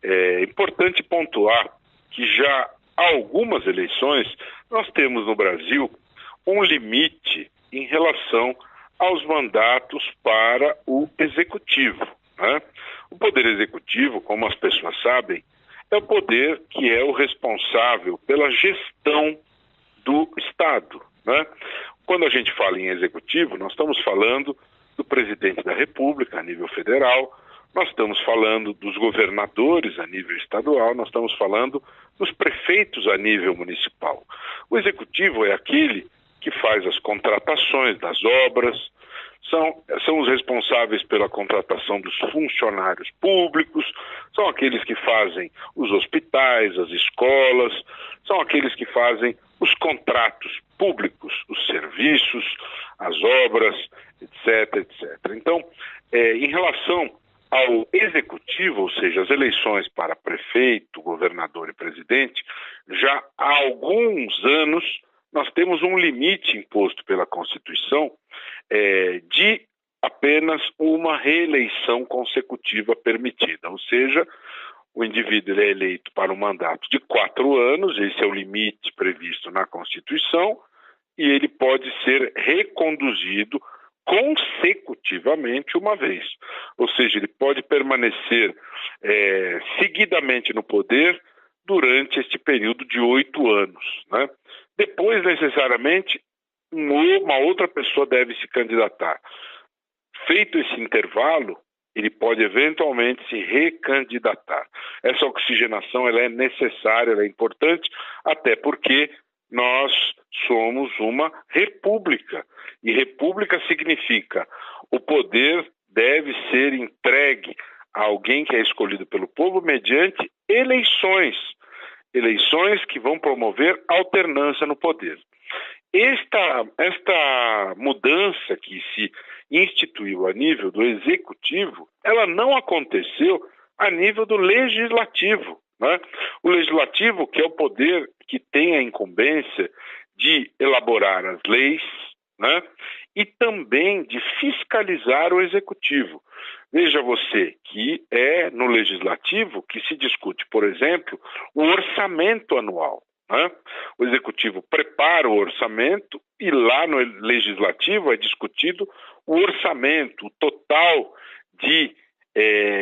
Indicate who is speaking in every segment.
Speaker 1: É importante pontuar que já há algumas eleições nós temos no Brasil um limite em relação aos mandatos para o executivo, né? O poder executivo, como as pessoas sabem, é o poder que é o responsável pela gestão do Estado, né? Quando a gente fala em executivo, nós estamos falando do presidente da República a nível federal, nós estamos falando dos governadores a nível estadual, nós estamos falando dos prefeitos a nível municipal. O executivo é aquele que faz as contratações das obras, são os responsáveis pela contratação dos funcionários públicos, são aqueles que fazem os hospitais, as escolas, são aqueles que fazem os contratos públicos, os serviços, as obras, etc, etc. Então, em relação ao executivo, ou seja, as eleições para prefeito, governador e presidente, já há alguns anos nós temos um limite imposto pela Constituição de apenas uma reeleição consecutiva permitida, ou seja, o indivíduo é eleito para um mandato de 4 anos, esse é o limite previsto na Constituição, e ele pode ser reconduzido consecutivamente uma vez. Ou seja, ele pode permanecer seguidamente no poder durante este período de 8 anos, né? Depois, necessariamente, uma outra pessoa deve se candidatar. Feito esse intervalo, ele pode eventualmente se recandidatar. Essa oxigenação ela é necessária, ela é importante, até porque nós somos uma república. E república significa o poder deve ser entregue a alguém que é escolhido pelo povo mediante eleições. Eleições que vão promover alternância no poder. Esta mudança que se instituiu a nível do executivo, ela não aconteceu a nível do legislativo, né? O legislativo, que é o poder que tem a incumbência de elaborar as leis, né? E também de fiscalizar o executivo. Veja você que é no legislativo que se discute, por exemplo, o orçamento anual, né? O executivo prepara o orçamento e lá no legislativo é discutido o orçamento, o total de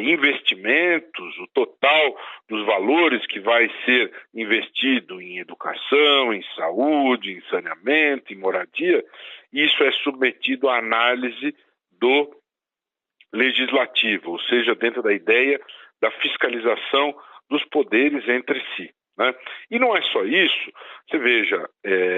Speaker 1: investimentos, o total dos valores que vai ser investido em educação, em saúde, em saneamento, em moradia. Isso é submetido à análise do legislativo, ou seja, dentro da ideia da fiscalização dos poderes entre si, né? E não é só isso. Você veja,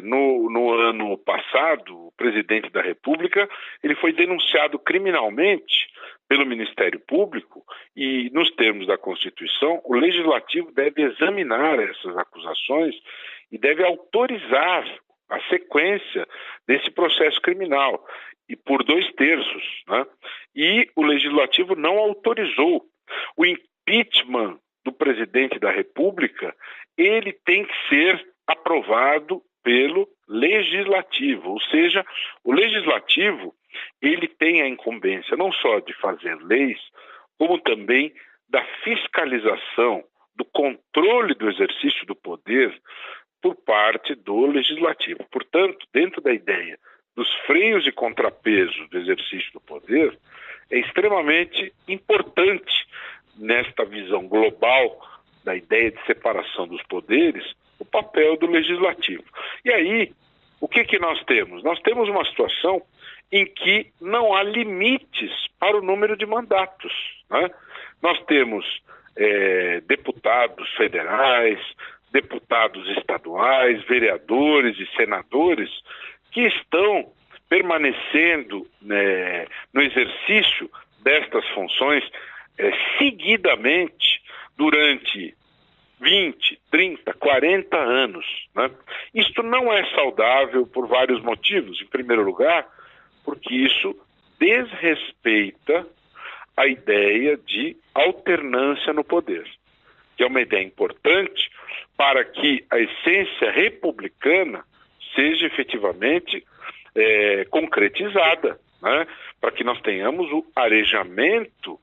Speaker 1: no ano passado, o presidente da República ele foi denunciado criminalmente pelo Ministério Público e, nos termos da Constituição, o Legislativo deve examinar essas acusações e deve autorizar a sequência desse processo criminal, e por 2/3, né? E o Legislativo não autorizou. O impeachment do presidente da República, ele tem que ser aprovado pelo Legislativo, ou seja, o Legislativo ele tem a incumbência não só de fazer leis, como também da fiscalização, do controle do exercício do poder por parte do Legislativo. Portanto, dentro da ideia dos freios e contrapesos do exercício do poder, é extremamente importante, nesta visão global da ideia de separação dos poderes, o papel do Legislativo. E aí, o que nós temos? Nós temos uma situação em que não há limites para o número de mandatos, né? Nós temos deputados federais, deputados estaduais, vereadores e senadores que estão permanecendo no exercício destas funções seguidamente durante 20, 30, 40 anos, né? Isto não é saudável por vários motivos. Em primeiro lugar, porque isso desrespeita a ideia de alternância no poder, que é uma ideia importante para que a essência republicana seja efetivamente concretizada, né? Para que nós tenhamos o arejamento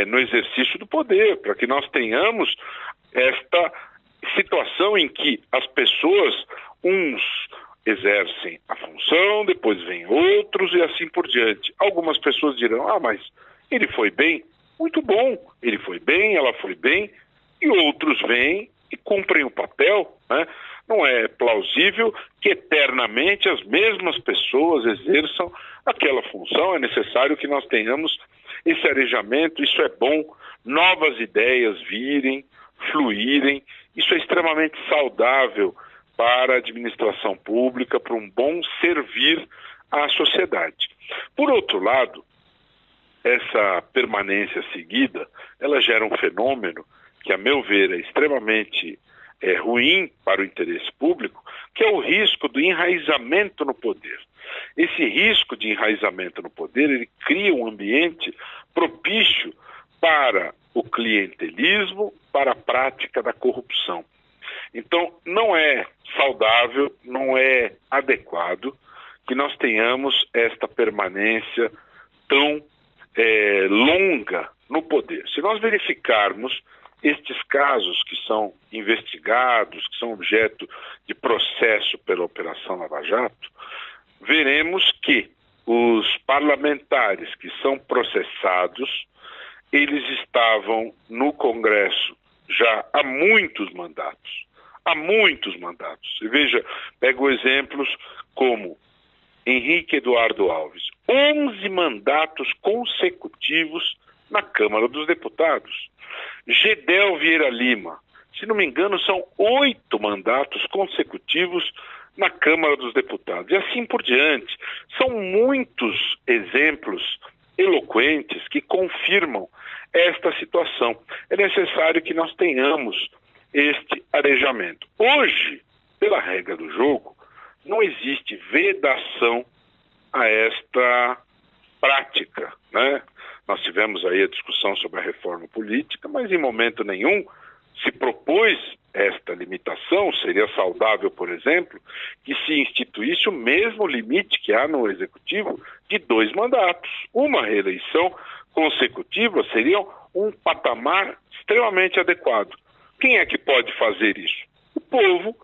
Speaker 1: no exercício do poder, para que nós tenhamos esta situação em que as pessoas, uns exercem a função, depois vêm outros e assim por diante. Algumas pessoas dirão, mas ele foi bem, muito bom, ele foi bem, ela foi bem, e outros vêm e cumprem o papel, né? Não é plausível que eternamente as mesmas pessoas exerçam aquela função, é necessário que nós tenhamos esse arejamento, isso é bom, novas ideias virem, fluírem, isso é extremamente saudável para a administração pública, para um bom servir à sociedade. Por outro lado, essa permanência seguida, ela gera um fenômeno que, a meu ver, é extremamente ruim para o interesse público, que é o risco do enraizamento no poder. Esse risco de enraizamento no poder, ele cria um ambiente propício para o clientelismo, para a prática da corrupção. Então, não é saudável, não é adequado que nós tenhamos esta permanência tão longa no poder. Se nós verificarmos estes casos que são investigados, que são objeto de processo pela Operação Lava Jato, veremos que os parlamentares que são processados, eles estavam no Congresso já há muitos mandatos. Há muitos mandatos. E veja, pego exemplos como Henrique Eduardo Alves, 11 mandatos consecutivos na Câmara dos Deputados. Gedel Vieira Lima, se não me engano, são 8 mandatos consecutivos na Câmara dos Deputados. E assim por diante. São muitos exemplos eloquentes que confirmam esta situação. É necessário que nós tenhamos este arejamento. Hoje, pela regra do jogo, não existe vedação a esta prática, né? Nós tivemos aí a discussão sobre a reforma política, mas em momento nenhum se propôs esta limitação. Seria saudável, por exemplo, que se instituísse o mesmo limite que há no Executivo de 2 mandatos. Uma reeleição consecutiva seria um patamar extremamente adequado. Quem é que pode fazer isso? O povo,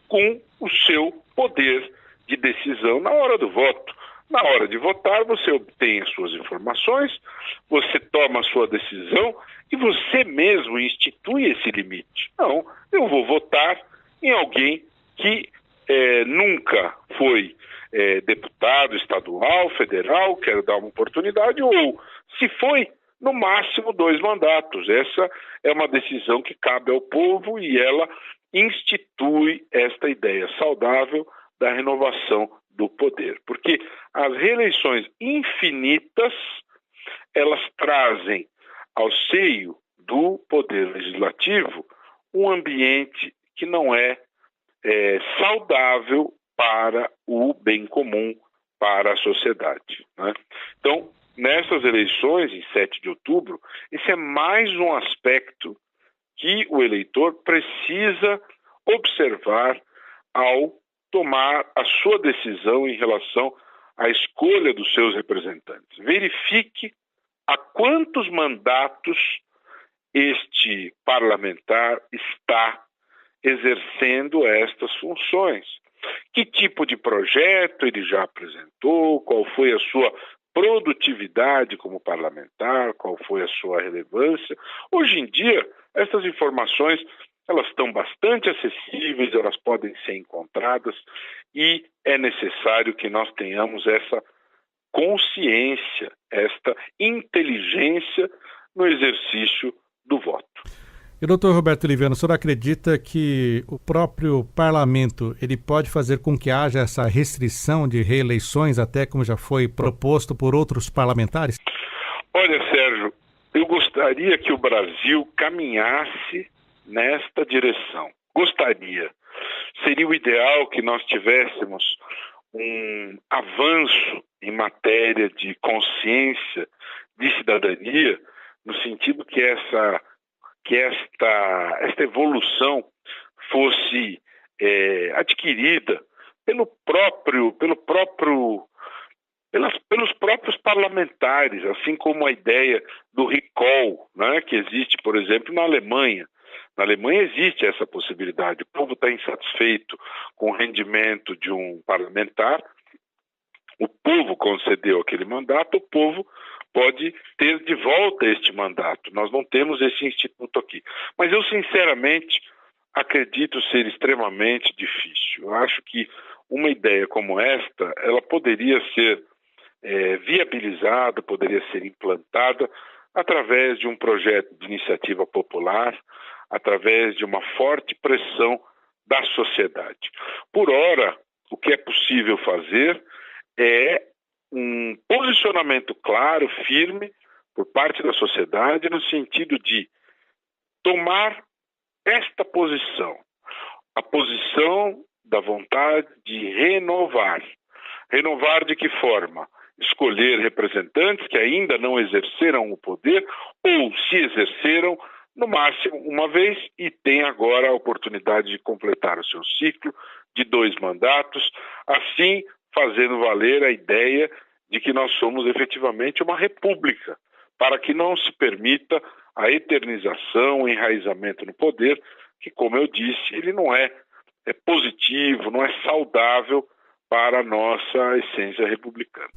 Speaker 1: com o seu poder de decisão na hora do voto. Na hora de votar, você obtém as suas informações, você toma a sua decisão e você mesmo institui esse limite. Não, eu vou votar em alguém que nunca foi deputado estadual, federal, quero dar uma oportunidade, ou se foi, no máximo 2 mandatos. Essa é uma decisão que cabe ao povo e ela institui esta ideia saudável da renovação do poder. Porque as reeleições infinitas, elas trazem ao seio do poder legislativo um ambiente que não é saudável para o bem comum, para a sociedade, né? Então, nessas eleições, em 7 de outubro, esse é mais um aspecto que o eleitor precisa observar ao tomar a sua decisão em relação à escolha dos seus representantes. Verifique a quantos mandatos este parlamentar está exercendo estas funções. Que tipo de projeto ele já apresentou, qual foi a sua produtividade como parlamentar, qual foi a sua relevância. Hoje em dia, essas informações elas estão bastante acessíveis, elas podem ser encontradas e é necessário que nós tenhamos essa consciência, esta inteligência no exercício do voto.
Speaker 2: E doutor Roberto Liviano, o senhor acredita que o próprio parlamento ele pode fazer com que haja essa restrição de reeleições, até como já foi proposto por outros parlamentares?
Speaker 1: Olha, Sérgio, eu gostaria que o Brasil caminhasse nesta direção. Gostaria. Seria o ideal que nós tivéssemos um avanço em matéria de consciência, de cidadania, no sentido que esta evolução fosse adquirida pelo próprio pelos próprios parlamentares, assim como a ideia do recall, né, que existe, por exemplo, na Alemanha. Na Alemanha existe essa possibilidade. O povo está insatisfeito com o rendimento de um parlamentar, o povo concedeu aquele mandato, o povo pode ter de volta este mandato. Nós não temos esse instituto aqui. Mas eu, sinceramente, acredito ser extremamente difícil. Eu acho que uma ideia como esta, ela poderia ser viabilizada, poderia ser implantada através de um projeto de iniciativa popular, através de uma forte pressão da sociedade. Por ora, o que é possível fazer é um posicionamento claro, firme, por parte da sociedade, no sentido de tomar esta posição, a posição da vontade de renovar. Renovar de que forma? Escolher representantes que ainda não exerceram o poder ou, se exerceram, no máximo uma vez e tem agora a oportunidade de completar o seu ciclo de 2 mandatos, assim fazendo valer a ideia de que nós somos efetivamente uma república, para que não se permita a eternização, o enraizamento no poder, que, como eu disse, ele não é positivo, não é saudável para a nossa essência republicana.